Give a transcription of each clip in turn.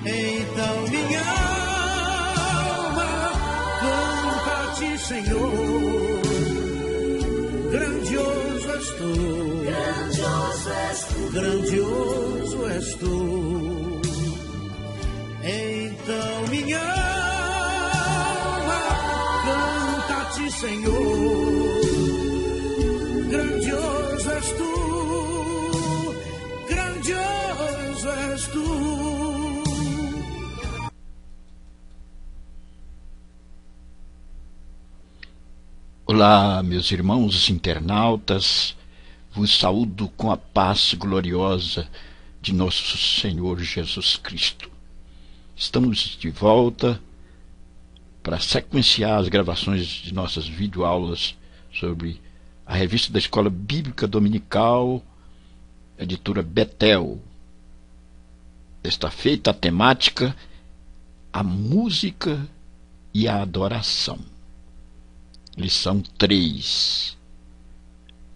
Então minha alma canta a ti, Senhor. Grandioso és tu, grandioso és tu, grandioso és tu. Então minha alma canta a ti, Senhor. Grandioso és tu, grandioso és tu. Olá, meus irmãos internautas, vos saúdo com a paz gloriosa de nosso Senhor Jesus Cristo. Estamos de volta para sequenciar as gravações de nossas videoaulas sobre a revista da Escola Bíblica Dominical, editora Betel. Está feita a temática, a música e a adoração. Lição 3,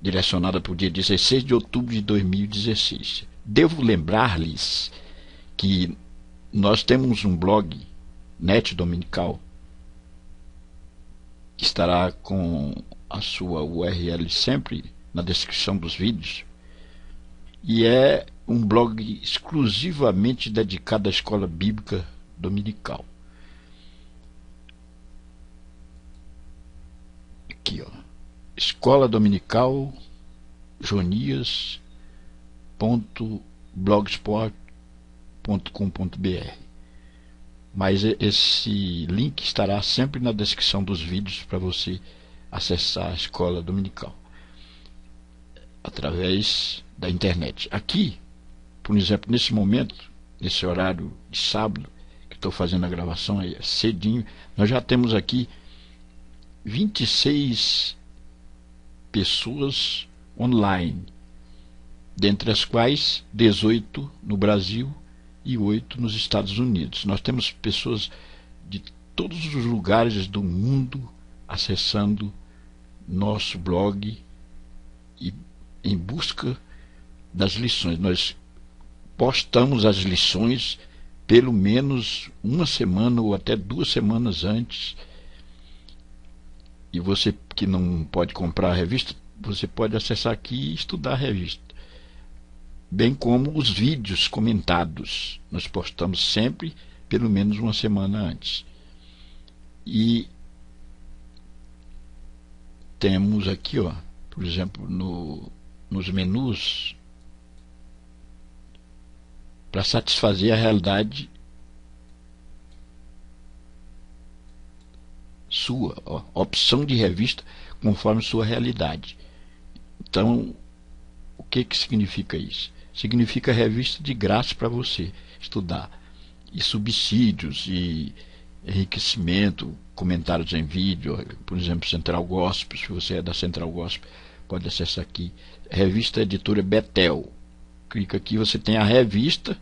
direcionada para o dia 16 de outubro de 2016. Devo lembrar-lhes que nós temos um blog, Net Dominical, que estará com a sua URL sempre na descrição dos vídeos, e é um blog exclusivamente dedicado à Escola Bíblica Dominical. Aqui, ó, Escola Dominical jonias.blogspot.com.br. Mas esse link estará sempre na descrição dos vídeos para você acessar a Escola Dominical através da internet. Aqui, por exemplo, nesse momento, nesse horário de sábado, que estou fazendo a gravação aí cedinho, nós já temos aqui 26 pessoas online, dentre as quais 18 no Brasil e 8 nos Estados Unidos. Nós temos pessoas de todos os lugares do mundo acessando nosso blog e em busca das lições. Nós postamos as lições pelo menos uma semana ou até 2 semanas antes. E você que não pode comprar a revista, você pode acessar aqui e estudar a revista. Bem como os vídeos comentados. Nós postamos sempre pelo menos uma semana antes. E temos aqui, ó, por exemplo, nos menus, para satisfazer a realidade sua, ó, opção de revista conforme sua realidade. Então, o que significa isso? Significa revista de graça para você estudar, e subsídios e enriquecimento, comentários em vídeo, por exemplo, Central Gospel. Se você é da Central Gospel, pode acessar aqui. Revista editora Betel. Clica aqui, você tem a revista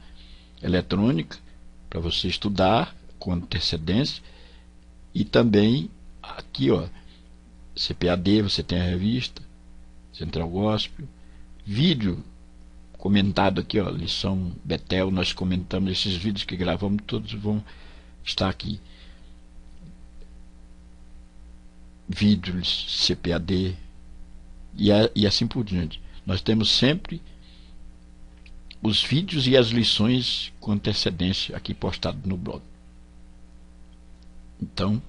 eletrônica para você estudar com antecedência. E também aqui, ó, CPAD, você tem a revista Central Gospel, vídeo comentado aqui, ó, lição Betel. Nós comentamos esses vídeos que gravamos, todos vão estar aqui. Vídeos CPAD e assim por diante. Nós temos sempre os vídeos e as lições com antecedência aqui postados no blog. Então,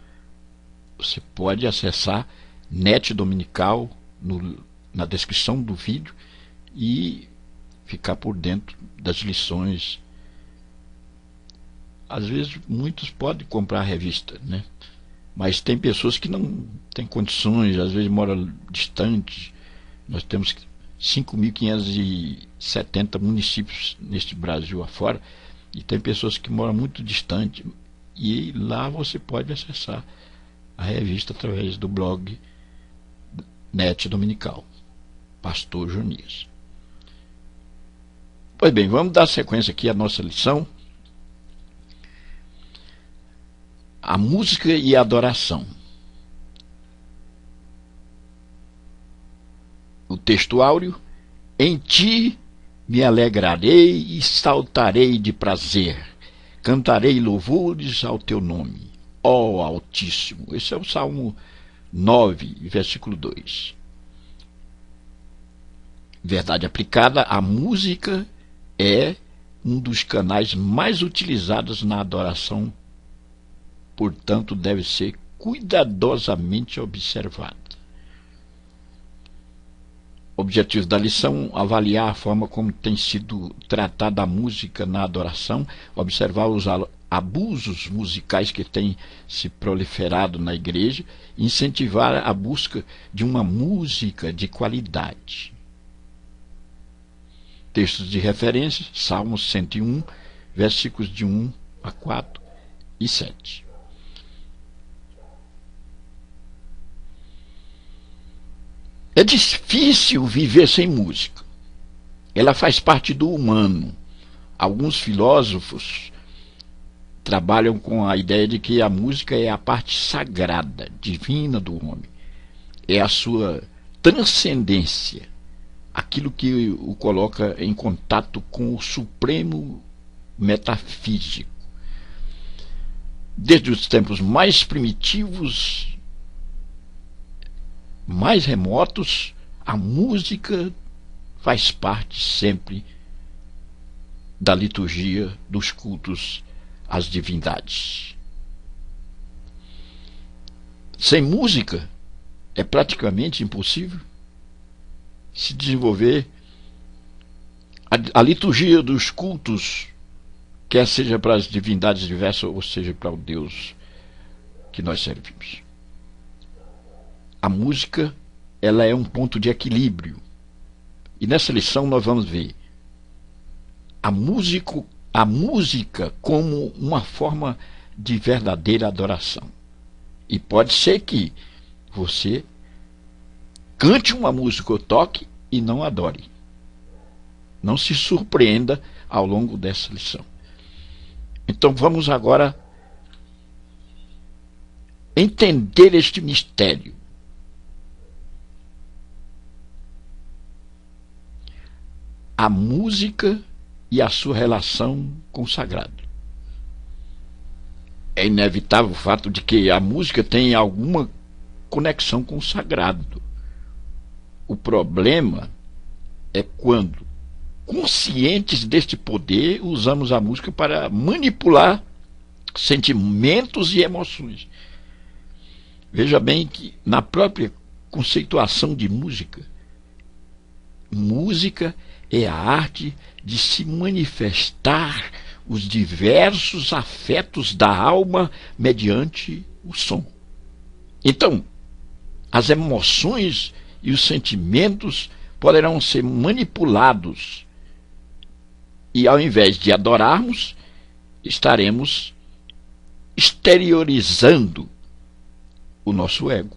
você pode acessar Net Dominical na descrição do vídeo e ficar por dentro das lições. Às vezes, muitos podem comprar a revista, né? Mas tem pessoas que não têm condições, às vezes moram distantes. Nós temos 5.570 municípios neste Brasil afora, e tem pessoas que moram muito distante. E lá você pode acessar a revista através do blog Net Dominical, Pastor Jonias. Pois bem, vamos dar sequência aqui à nossa lição. A música e a adoração. O texto áureo: em ti me alegrarei e saltarei de prazer. Cantarei louvores ao teu nome, ó Altíssimo. Esse é o Salmo 9, versículo 2. Verdade aplicada, a música é um dos canais mais utilizados na adoração, portanto, deve ser cuidadosamente observada. Objetivo da lição: avaliar a forma como tem sido tratada a música na adoração, observar os abusos musicais que têm se proliferado na igreja, incentivar a busca de uma música de qualidade. Textos de referência: Salmos 101, versículos de 1 a 4 e 7. É difícil viver sem música. Ela faz parte do humano. Alguns filósofos trabalham com a ideia de que a música é a parte sagrada, divina do homem. É a sua transcendência, aquilo que o coloca em contato com o supremo metafísico. Desde os tempos mais primitivos, mais remotos, a música faz parte sempre da liturgia dos cultos às divindades. Sem música é praticamente impossível se desenvolver a liturgia dos cultos, quer seja para as divindades diversas ou seja para o Deus que nós servimos. A música, ela é um ponto de equilíbrio. E nessa lição nós vamos ver a música como uma forma de verdadeira adoração. E pode ser que você cante uma música ou toque e não adore. Não se surpreenda ao longo dessa lição. Então vamos agora entender este mistério. A música e a sua relação com o sagrado. É inevitável o fato de que a música tem alguma conexão com o sagrado. O problema é quando, conscientes deste poder, usamos a música para manipular sentimentos e emoções. Veja bem que na própria conceituação de música, música é a arte de se manifestar os diversos afetos da alma mediante o som. Então, as emoções e os sentimentos poderão ser manipulados e, ao invés de adorarmos, estaremos exteriorizando o nosso ego.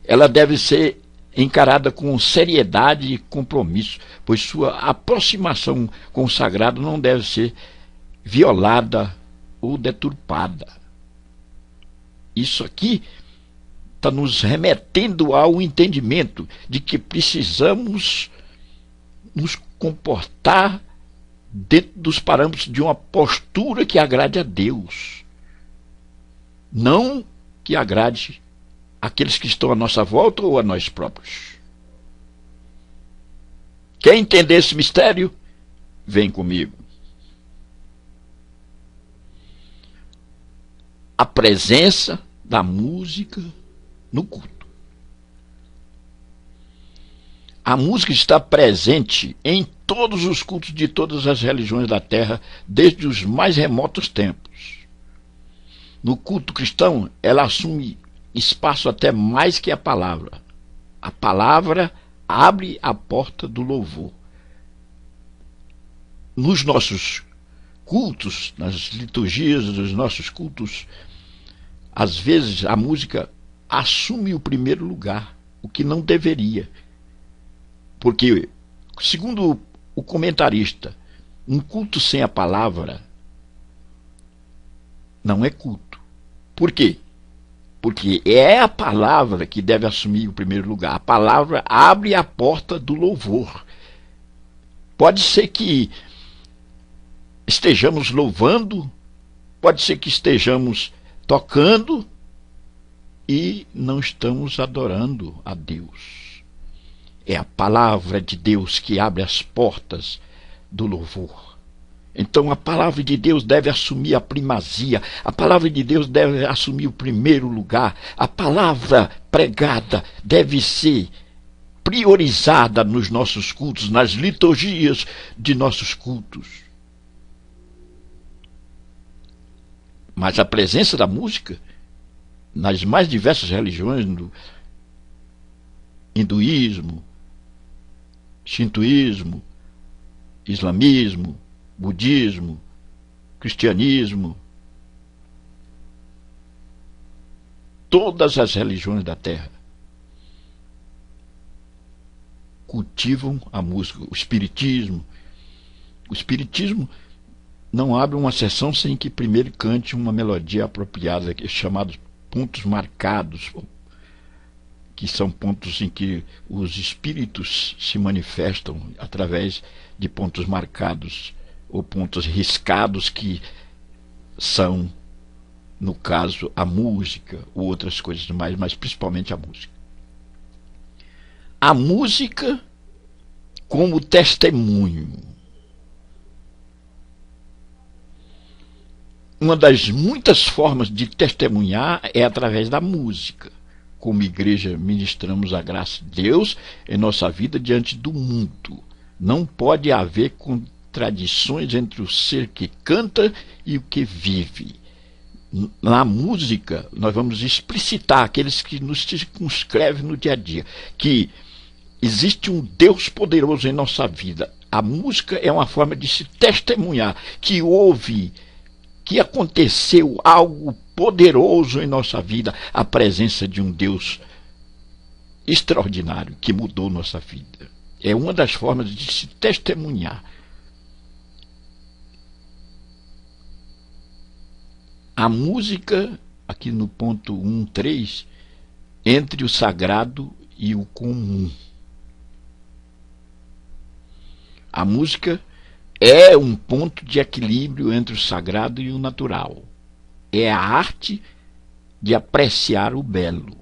Ela deve ser encarada com seriedade e compromisso, pois sua aproximação com o sagrado não deve ser violada ou deturpada. Isso aqui está nos remetendo ao entendimento de que precisamos nos comportar dentro dos parâmetros de uma postura que agrade a Deus, não que agrade aqueles que estão à nossa volta ou a nós próprios. Quer entender esse mistério? Vem comigo. A presença da música no culto. A música está presente em todos os cultos de todas as religiões da terra, desde os mais remotos tempos. No culto cristão, ela assume espaço até mais que a palavra. A palavra abre a porta do louvor. Nos nossos cultos, nas liturgias dos nossos cultos, às vezes a música assume o primeiro lugar, o que não deveria. Porque, segundo o comentarista, um culto sem a palavra não é culto. Por quê? Porque é a palavra que deve assumir o primeiro lugar. A palavra abre a porta do louvor. Pode ser que estejamos louvando, pode ser que estejamos tocando e não estamos adorando a Deus. É a palavra de Deus que abre as portas do louvor. Então a palavra de Deus deve assumir a primazia, a palavra de Deus deve assumir o primeiro lugar, a palavra pregada deve ser priorizada nos nossos cultos, nas liturgias de nossos cultos. Mas a presença da música nas mais diversas religiões, no hinduísmo, shintoísmo, islamismo, budismo, cristianismo, todas as religiões da Terra cultivam a música. O espiritismo não abre uma sessão sem que primeiro cante uma melodia apropriada, chamados pontos marcados, que são pontos em que os espíritos se manifestam através de pontos marcados ou pontos riscados, que são, no caso, a música ou outras coisas mais, mas principalmente a música. A música como testemunho. Uma das muitas formas de testemunhar é através da música. Como igreja, ministramos a graça de Deus em nossa vida diante do mundo. Não pode haver contradições entre o ser que canta e o que vive. Na música, nós vamos explicitar aqueles que nos circunscrevem no dia a dia, que existe um Deus poderoso em nossa vida. A música é uma forma de se testemunhar que houve, que aconteceu algo poderoso em nossa vida, a presença de um Deus extraordinário que mudou nossa vida. É uma das formas de se testemunhar. A música, aqui no ponto 1.3, entre o sagrado e o comum. A música é um ponto de equilíbrio entre o sagrado e o natural. É a arte de apreciar o belo.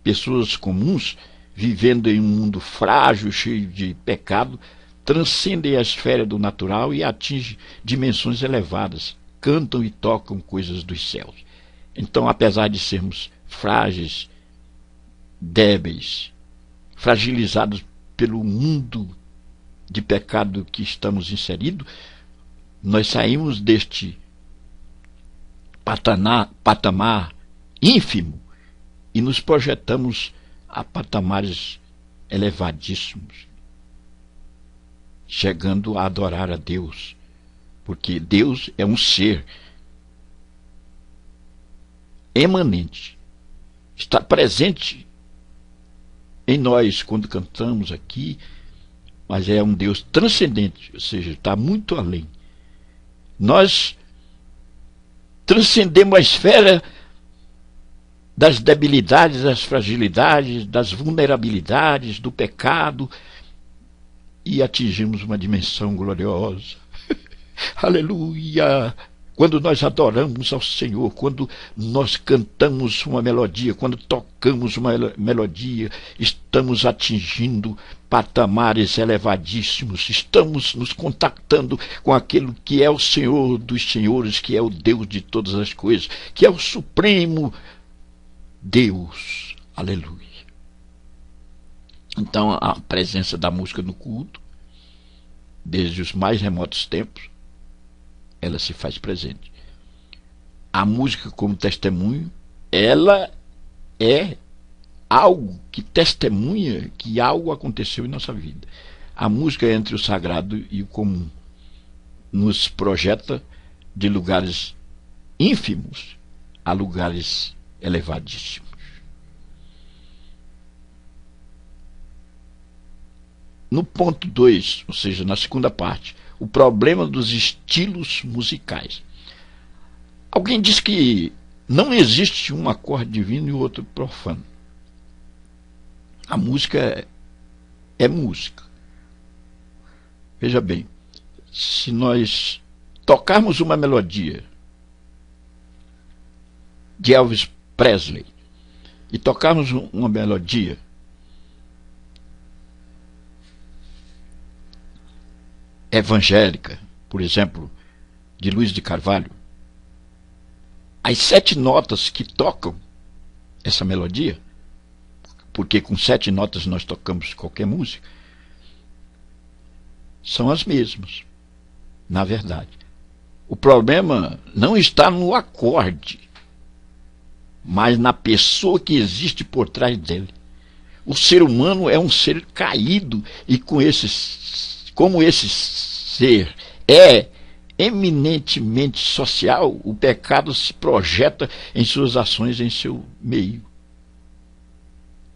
Pessoas comuns, vivendo em um mundo frágil, cheio de pecado, transcendem a esfera do natural e atingem dimensões elevadas, cantam e tocam coisas dos céus. Então, apesar de sermos frágeis, débeis, fragilizados pelo mundo de pecado que estamos inseridos, nós saímos deste patamar ínfimo e nos projetamos a patamares elevadíssimos, chegando a adorar a Deus, porque Deus é um ser emanente, está presente em nós quando cantamos aqui, mas é um Deus transcendente, ou seja, está muito além. Nós transcendemos a esfera das debilidades, das fragilidades, das vulnerabilidades, do pecado, e atingimos uma dimensão gloriosa. Aleluia! Quando nós adoramos ao Senhor, quando nós cantamos uma melodia, quando tocamos uma melodia, estamos atingindo patamares elevadíssimos, estamos nos contactando com aquele que é o Senhor dos senhores, que é o Deus de todas as coisas, que é o Supremo Deus. Aleluia! Então, a presença da música no culto, desde os mais remotos tempos, ela se faz presente. A música como testemunho, ela é algo que testemunha que algo aconteceu em nossa vida. A música entre o sagrado e o comum nos projeta de lugares ínfimos a lugares elevadíssimos. No ponto 2, ou seja, na segunda parte, o problema dos estilos musicais. Alguém diz que não existe um acorde divino e o outro profano. A música é música. Veja bem, se nós tocarmos uma melodia de Elvis Presley e tocarmos uma melodia evangélica, por exemplo, de Luiz de Carvalho, as 7 notas que tocam essa melodia, porque com 7 notas nós tocamos qualquer música, são as mesmas, na verdade. O problema não está no acorde, mas na pessoa que existe por trás dele. O ser humano é um ser caído, e como esse ser é eminentemente social, o pecado se projeta em suas ações em seu meio.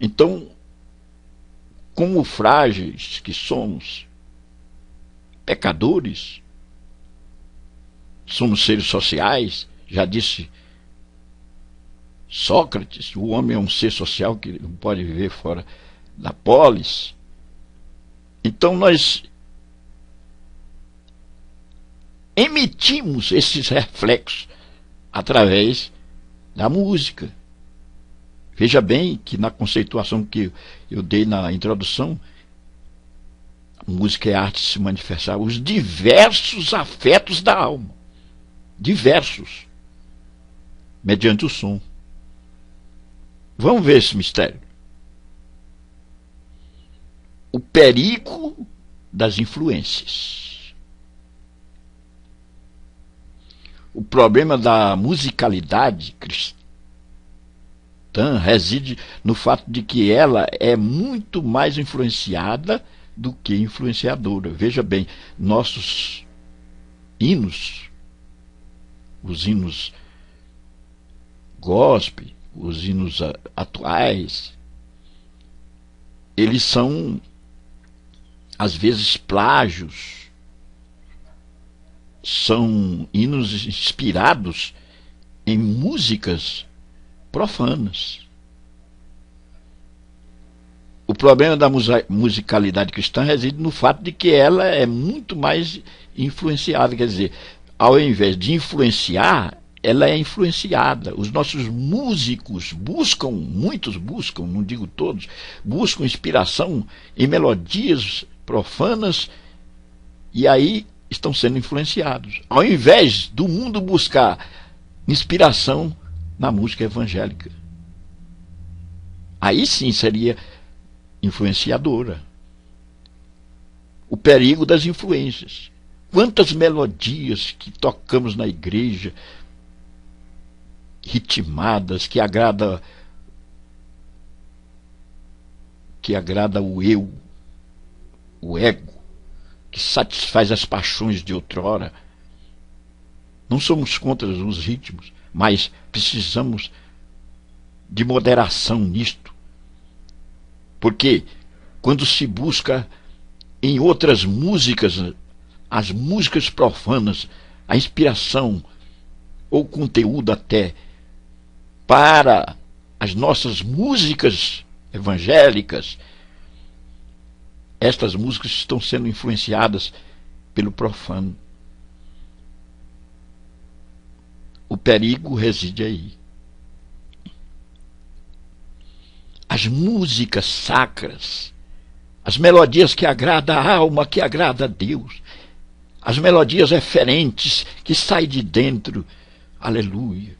Então, como frágeis que somos, pecadores, somos seres sociais, já disse Sócrates, o homem é um ser social que não pode viver fora da polis. Então nós emitimos esses reflexos através da música. Veja bem que na conceituação que eu dei na introdução, a música é a arte de se manifestar os diversos afetos da alma. Diversos. Mediante o som. Vamos ver esse mistério. O perigo das influências. O problema da musicalidade cristã reside no fato de que ela é muito mais influenciada do que influenciadora. Veja bem, nossos hinos, os hinos gospel, os hinos atuais, eles são, às vezes, plágios. São hinos inspirados em músicas profanas. O problema da musicalidade cristã reside no fato de que ela é muito mais influenciada. Quer dizer, ao invés de influenciar, ela é influenciada. Os nossos músicos muitos buscam, não digo todos, buscam inspiração em melodias profanas, e aí estão sendo influenciados, ao invés do mundo buscar inspiração na música evangélica. Aí sim seria influenciadora. O perigo das influências. Quantas melodias que tocamos na igreja, ritmadas, que agrada o eu, o ego, que satisfaz as paixões de outrora. Não somos contra os ritmos, mas precisamos de moderação nisto. Porque quando se busca em outras músicas, as músicas profanas, a inspiração ou conteúdo até para as nossas músicas evangélicas, estas músicas estão sendo influenciadas pelo profano. O perigo reside aí. As músicas sacras, as melodias que agradam a alma, que agradam a Deus, as melodias referentes que saem de dentro, aleluia,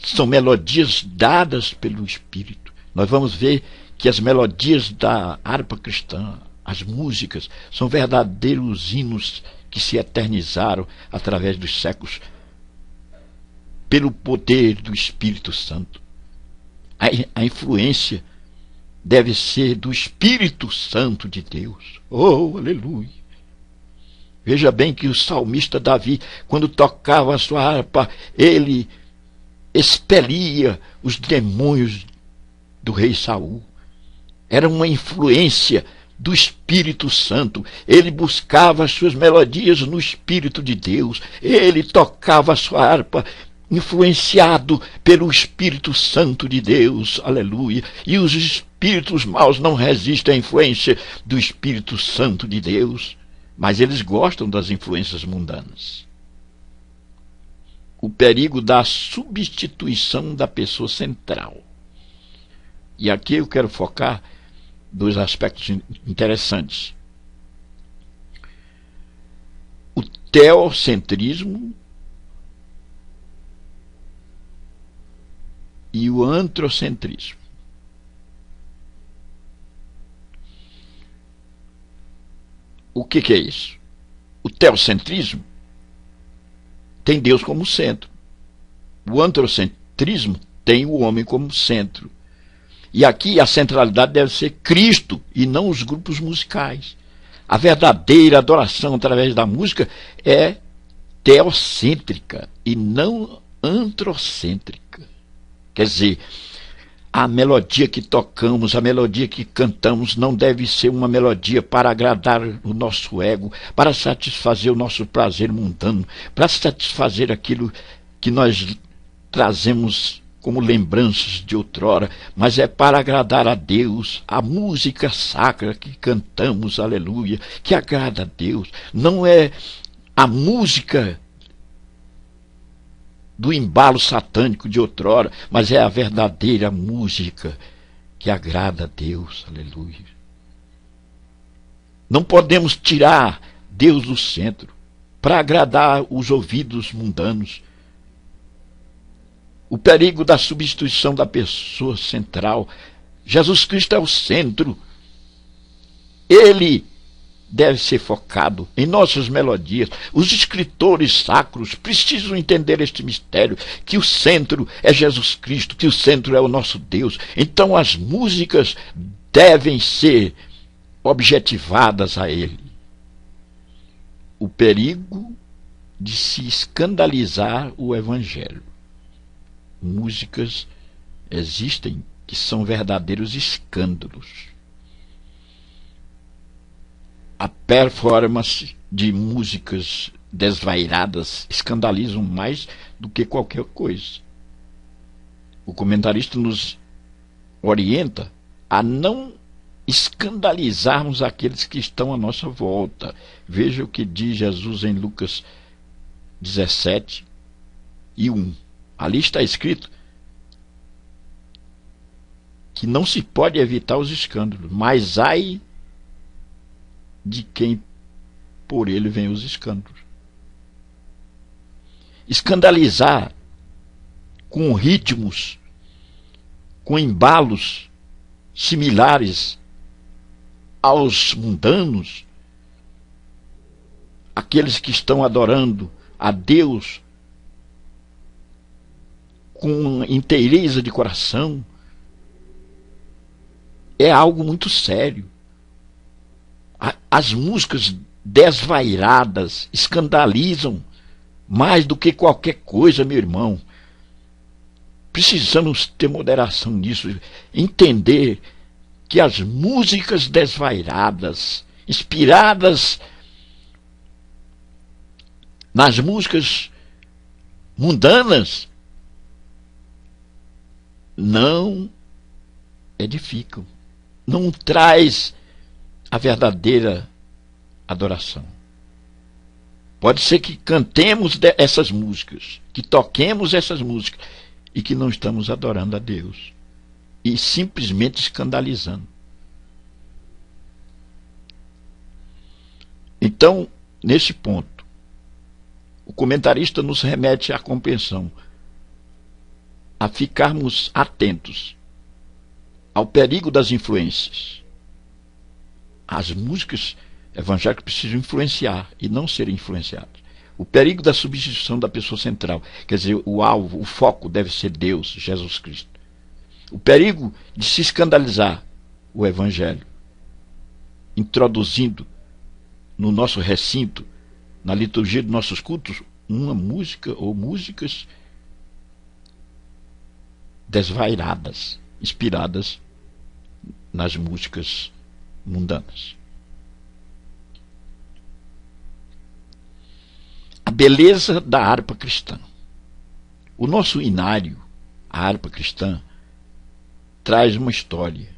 são melodias dadas pelo Espírito. Nós vamos ver que as melodias da harpa cristã, as músicas, são verdadeiros hinos que se eternizaram através dos séculos pelo poder do Espírito Santo. A influência deve ser do Espírito Santo de Deus. Oh, aleluia! Veja bem que o salmista Davi, quando tocava a sua harpa, ele expelia os demônios do rei Saul. Era uma influência do Espírito Santo. Ele buscava as suas melodias no Espírito de Deus. Ele tocava a sua harpa influenciado pelo Espírito Santo de Deus. Aleluia. E os espíritos maus não resistem à influência do Espírito Santo de Deus. mas eles gostam das influências mundanas. O perigo da substituição da pessoa central. E aqui eu quero focar dois aspectos interessantes. O teocentrismo e o antrocentrismo. O que é isso? O teocentrismo tem Deus como centro. O antrocentrismo tem o homem como centro. E aqui a centralidade deve ser Cristo e não os grupos musicais. A verdadeira adoração através da música é teocêntrica e não antrocêntrica. Quer dizer, a melodia que tocamos, a melodia que cantamos não deve ser uma melodia para agradar o nosso ego, para satisfazer o nosso prazer mundano, para satisfazer aquilo que nós trazemos como lembranças de outrora, mas é para agradar a Deus. A música sacra que cantamos, aleluia, que agrada a Deus, não é a música do embalo satânico de outrora, mas é a verdadeira música que agrada a Deus, aleluia. Não podemos tirar Deus do centro para agradar os ouvidos mundanos. O perigo da substituição da pessoa central. Jesus Cristo é o centro. Ele deve ser focado em nossas melodias. Os escritores sacros precisam entender este mistério, que o centro é Jesus Cristo, que o centro é o nosso Deus. Então as músicas devem ser objetivadas a Ele. O perigo de se escandalizar o Evangelho. Músicas existem que são verdadeiros escândalos. A performance de músicas desvairadas escandalizam mais do que qualquer coisa. O comentarista nos orienta a não escandalizarmos aqueles que estão à nossa volta. Veja o que diz Jesus em Lucas 17:1. Ali está escrito que não se pode evitar os escândalos, mas ai de quem por ele vem os escândalos. Escandalizar com ritmos, com embalos similares aos mundanos, aqueles que estão adorando a Deus com inteireza de coração, é algo muito sério. As músicas desvairadas escandalizam mais do que qualquer coisa, meu irmão. Precisamos ter moderação nisso, entender que as músicas desvairadas, inspiradas nas músicas mundanas, não edificam, não traz a verdadeira adoração. Pode ser que cantemos essas músicas, que toquemos essas músicas e que não estamos adorando a Deus e simplesmente escandalizando. Então, nesse ponto, o comentarista nos remete à compreensão, a ficarmos atentos ao perigo das influências. As músicas evangélicas precisam influenciar e não serem influenciadas. O perigo da substituição da pessoa central, quer dizer, o alvo, o foco deve ser Deus, Jesus Cristo. O perigo de se escandalizar o Evangelho, introduzindo no nosso recinto, na liturgia dos nossos cultos, uma música ou músicas desvairadas, inspiradas nas músicas mundanas. A beleza da harpa cristã. O nosso inário, a harpa cristã, traz uma história.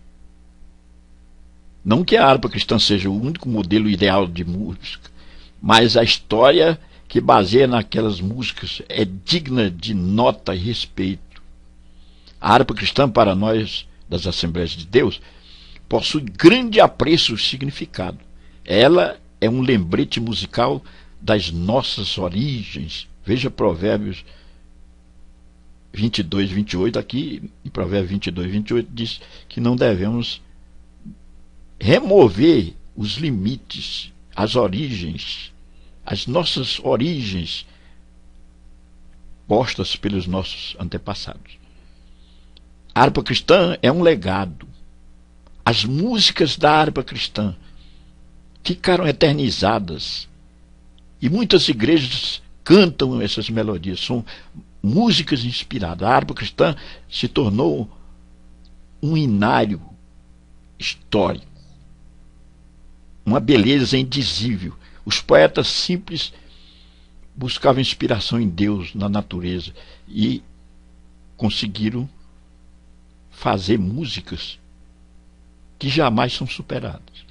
Não que a harpa cristã seja o único modelo ideal de música, mas a história que baseia naquelas músicas é digna de nota e respeito. A harpa cristã, para nós das Assembleias de Deus, possui grande apreço e significado. Ela é um lembrete musical das nossas origens. Veja Provérbios 22, 28, aqui em Provérbios 22, 28 diz que não devemos remover os limites, as origens, as nossas origens postas pelos nossos antepassados. A harpa cristã é um legado. As músicas da harpa cristã ficaram eternizadas e muitas igrejas cantam essas melodias. São músicas inspiradas. A harpa cristã se tornou um inário histórico, uma beleza indizível. Os poetas simples buscavam inspiração em Deus, na natureza, e conseguiram fazer músicas que jamais são superadas.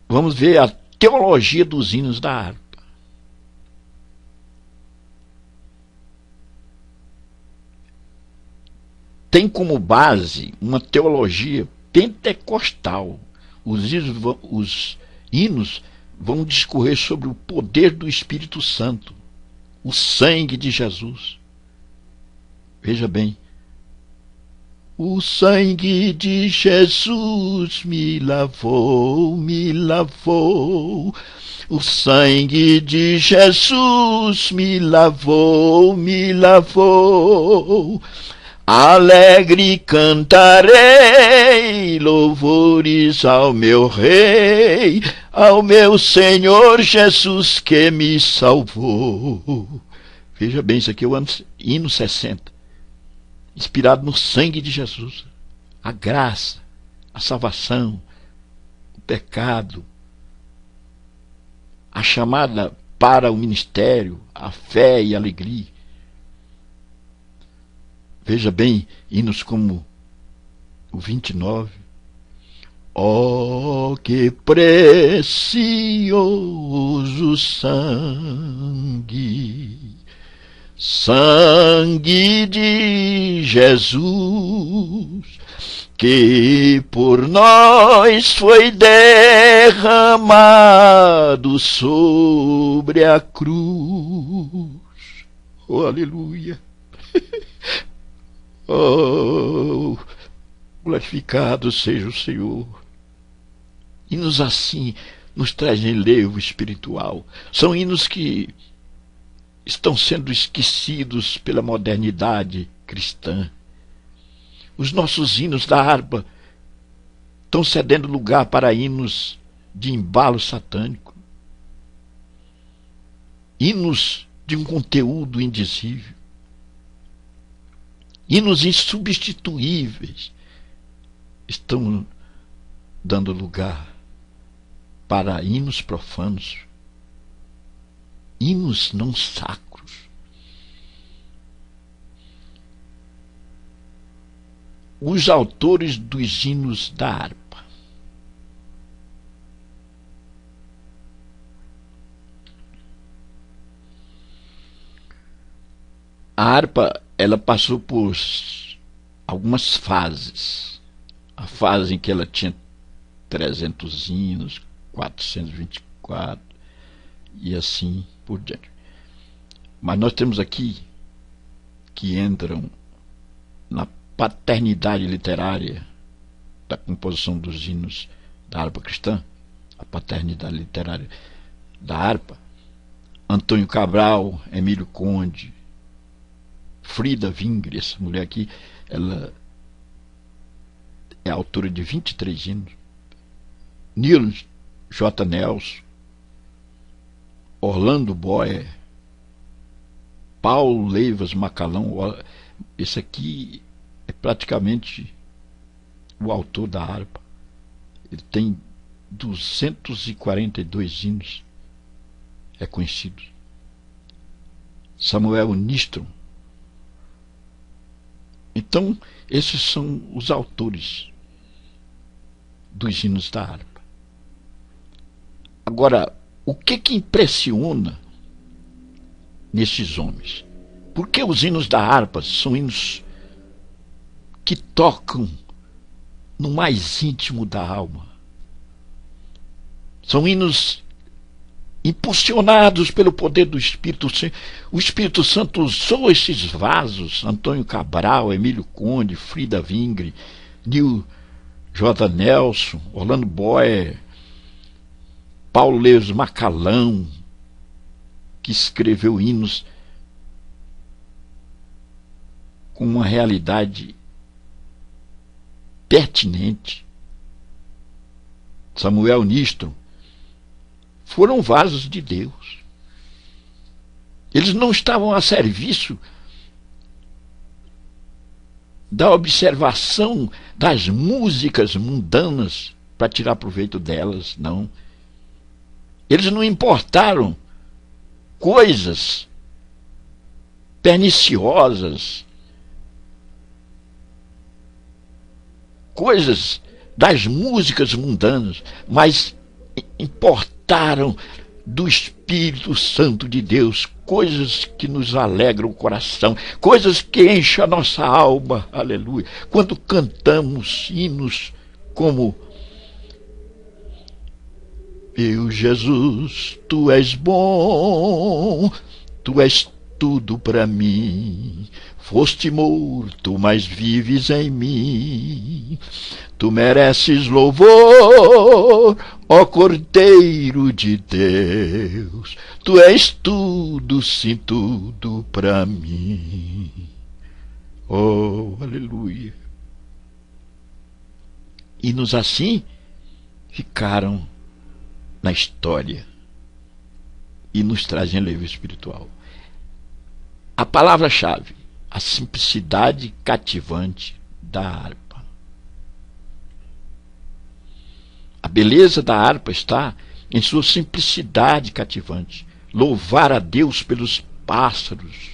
Vamos ver a teologia dos hinos da harpa. Tem como base uma teologia pentecostal. Os hinos vão discorrer sobre o poder do Espírito Santo, o sangue de Jesus. Veja bem. O sangue de Jesus me lavou, me lavou. O sangue de Jesus me lavou, me lavou. Alegre cantarei louvores ao meu Rei, ao meu Senhor Jesus que me salvou. Veja bem, isso aqui é o hino 60. Inspirado no sangue de Jesus, a graça, a salvação, o pecado, a chamada para o ministério, a fé e a alegria. Veja bem, hinos como o 29. Oh, que precioso sangue! Sangue de Jesus, que por nós foi derramado sobre a cruz. Oh, aleluia! Oh, glorificado seja o Senhor. Hinos assim nos trazem relevo espiritual. São hinos que estão sendo esquecidos pela modernidade cristã. Os nossos hinos da harpa estão cedendo lugar para hinos de embalo satânico, hinos de um conteúdo indizível, hinos insubstituíveis estão dando lugar para hinos profanos, hinos não sacros. Os autores dos hinos da harpa. A harpa, ela passou por algumas fases. A fase em que ela tinha 300 hinos, 424 e assim por diante. Mas nós temos aqui que entram na paternidade literária da composição dos hinos da harpa cristã, a paternidade literária da harpa. Antônio Cabral, Emílio Conde, Frida Vingre, essa mulher aqui, ela é autora de 23 hinos. Neil J. Nelson, Orlando Boyer, Paulo Leivas Macalão. Esse aqui é praticamente o autor da harpa. Ele tem 242 hinos reconhecidos. Samuel Nistron, Então, esses são os autores dos hinos da harpa. Agora, o que impressiona nesses homens? Porque os hinos da harpa são hinos que tocam no mais íntimo da alma. São hinos impulsionados pelo poder do Espírito Santo. O Espírito Santo usou esses vasos, Antônio Cabral, Emílio Conde, Frida Vingre, Neil J. Nelson, Orlando Boyer, Paulo Leves Macalão, que escreveu hinos com uma realidade pertinente. Samuel Nistro, foram vasos de Deus. Eles não estavam a serviço da observação das músicas mundanas para tirar proveito delas, não. Eles não importaram coisas perniciosas, coisas das músicas mundanas, mas importaram do Espírito Santo de Deus, coisas que nos alegram o coração, coisas que enchem a nossa alma, aleluia. Quando cantamos hinos como Meu Jesus, Tu és bom, Tu és tudo para mim, foste morto, mas vives em mim. Tu mereces louvor, ó Cordeiro de Deus. Tu és tudo, sim, tudo para mim. Oh, aleluia. Hinos assim ficaram na história e nos trazem alívio espiritual. A palavra-chave, a simplicidade cativante da harpa. A beleza da harpa está em sua simplicidade cativante. Louvar a Deus pelos pássaros.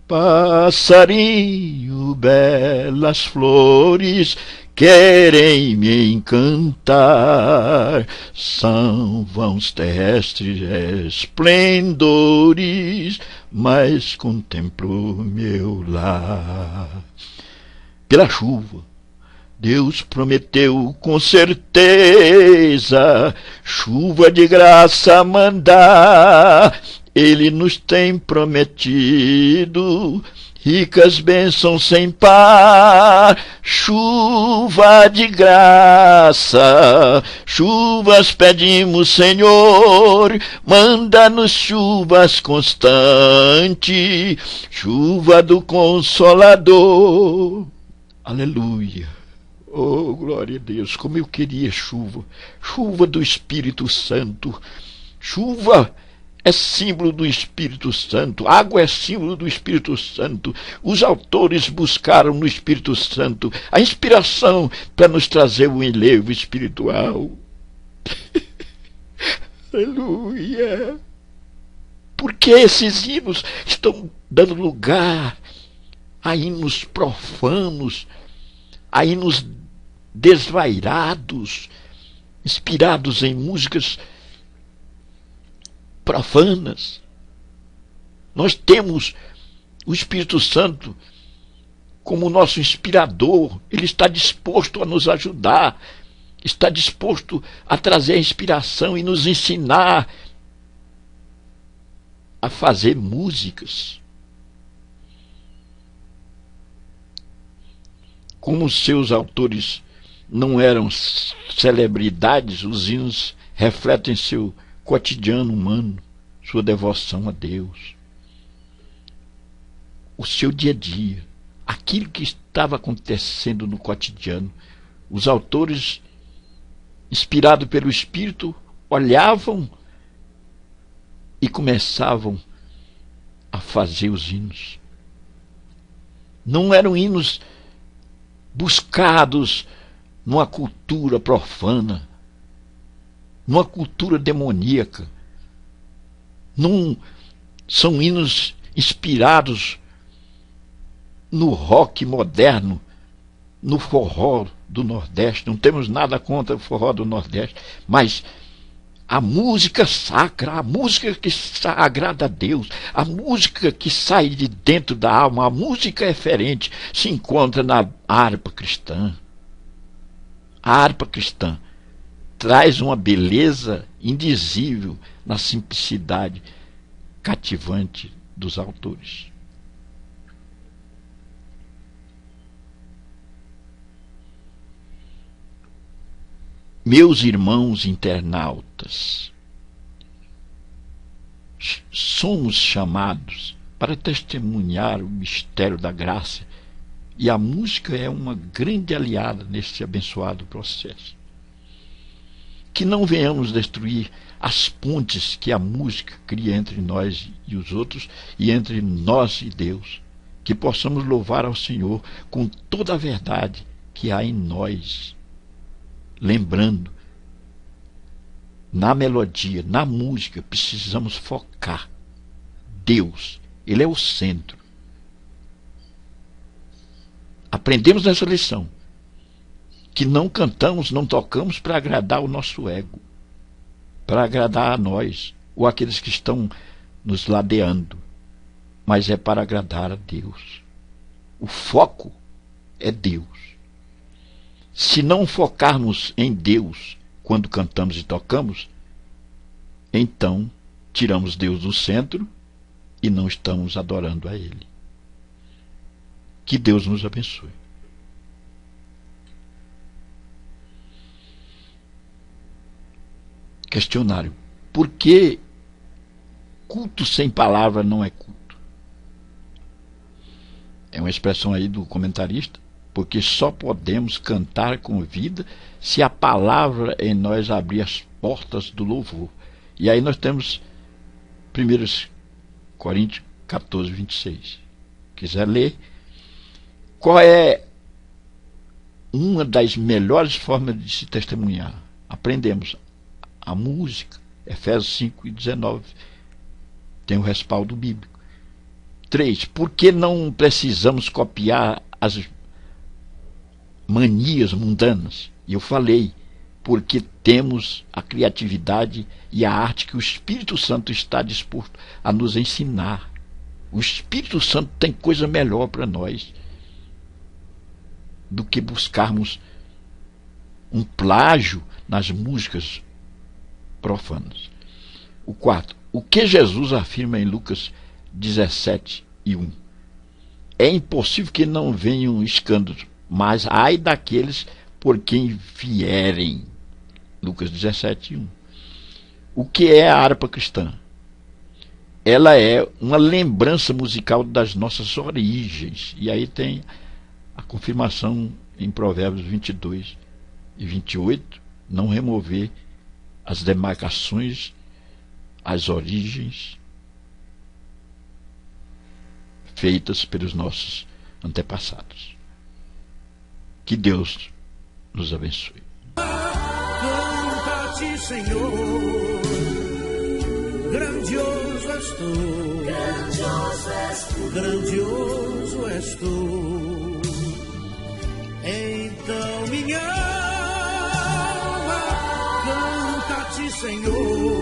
Passarinho, belas flores, querem me encantar, são vãos terrestres esplendores, mas contemplo meu lar. Pela chuva, Deus prometeu com certeza, chuva de graça mandar. Ele nos tem prometido ricas bênçãos sem par, chuva de graça, chuvas pedimos, Senhor, manda-nos chuvas constante, chuva do Consolador. Aleluia. Oh, glória a Deus, como eu queria chuva, chuva do Espírito Santo, chuva é símbolo do Espírito Santo, água é símbolo do Espírito Santo. Os autores buscaram no Espírito Santo a inspiração para nos trazer o enlevo espiritual. Aleluia! Porque esses hinos estão dando lugar a hinos profanos, a hinos desvairados, inspirados em músicas profanas. Nós temos o Espírito Santo como nosso inspirador. Ele está disposto a nos ajudar, está disposto a trazer a inspiração e nos ensinar a fazer músicas. Como os seus autores não eram celebridades, os hinos refletem seu cotidiano humano, sua devoção a Deus, o seu dia a dia, aquilo que estava acontecendo no cotidiano. Os autores, inspirados pelo Espírito, olhavam e começavam a fazer os hinos. Não eram hinos buscados numa cultura profana, numa cultura demoníaca. Não são hinos inspirados no rock moderno, no forró do Nordeste. Não temos nada contra o forró do Nordeste, mas a música sacra, a música que agrada a Deus, a música que sai de dentro da alma, a música referente se encontra na harpa cristã. A harpa cristã traz uma beleza indizível na simplicidade cativante dos autores. Meus irmãos internautas, somos chamados para testemunhar o mistério da graça, e a música é uma grande aliada nesse abençoado processo. Que não venhamos destruir as pontes que a música cria entre nós e os outros, e entre nós e Deus. Que possamos louvar ao Senhor com toda a verdade que há em nós. Lembrando, na melodia, na música, precisamos focar. Deus, Ele é o centro. Aprendemos nessa lição que não cantamos, não tocamos para agradar o nosso ego, para agradar a nós ou aqueles que estão nos ladeando, mas é para agradar a Deus. O foco é Deus. Se não focarmos em Deus quando cantamos e tocamos, então tiramos Deus do centro e não estamos adorando a Ele. Que Deus nos abençoe. Questionário: por que culto sem palavra não é culto? É uma expressão aí do comentarista. Porque só podemos cantar com vida se a palavra em nós abrir as portas do louvor. E aí nós temos 1 Coríntios 14, 26. Quiser ler? Qual é uma das melhores formas de se testemunhar? Aprendemos a música, Efésios 5 e 19. Tem o respaldo bíblico. 3. Por que não precisamos copiar as manias mundanas? E eu falei, porque temos a criatividade e a arte que o Espírito Santo está disposto a nos ensinar. O Espírito Santo tem coisa melhor para nós do que buscarmos um plágio nas músicas profanas. O 4. O que Jesus afirma em Lucas 17 e 1? É impossível que não venham escândalos, mas ai daqueles por quem vierem. Lucas 17, 1. O que é a harpa cristã? Ela é uma lembrança musical das nossas origens. E aí tem a confirmação em Provérbios 22 e 28. Não remover as demarcações, as origens feitas pelos nossos antepassados. Que Deus nos abençoe. Canta-te, Senhor, grandioso és tu, grandioso és tu, grandioso és tu. Então minha alma canta-te, Senhor,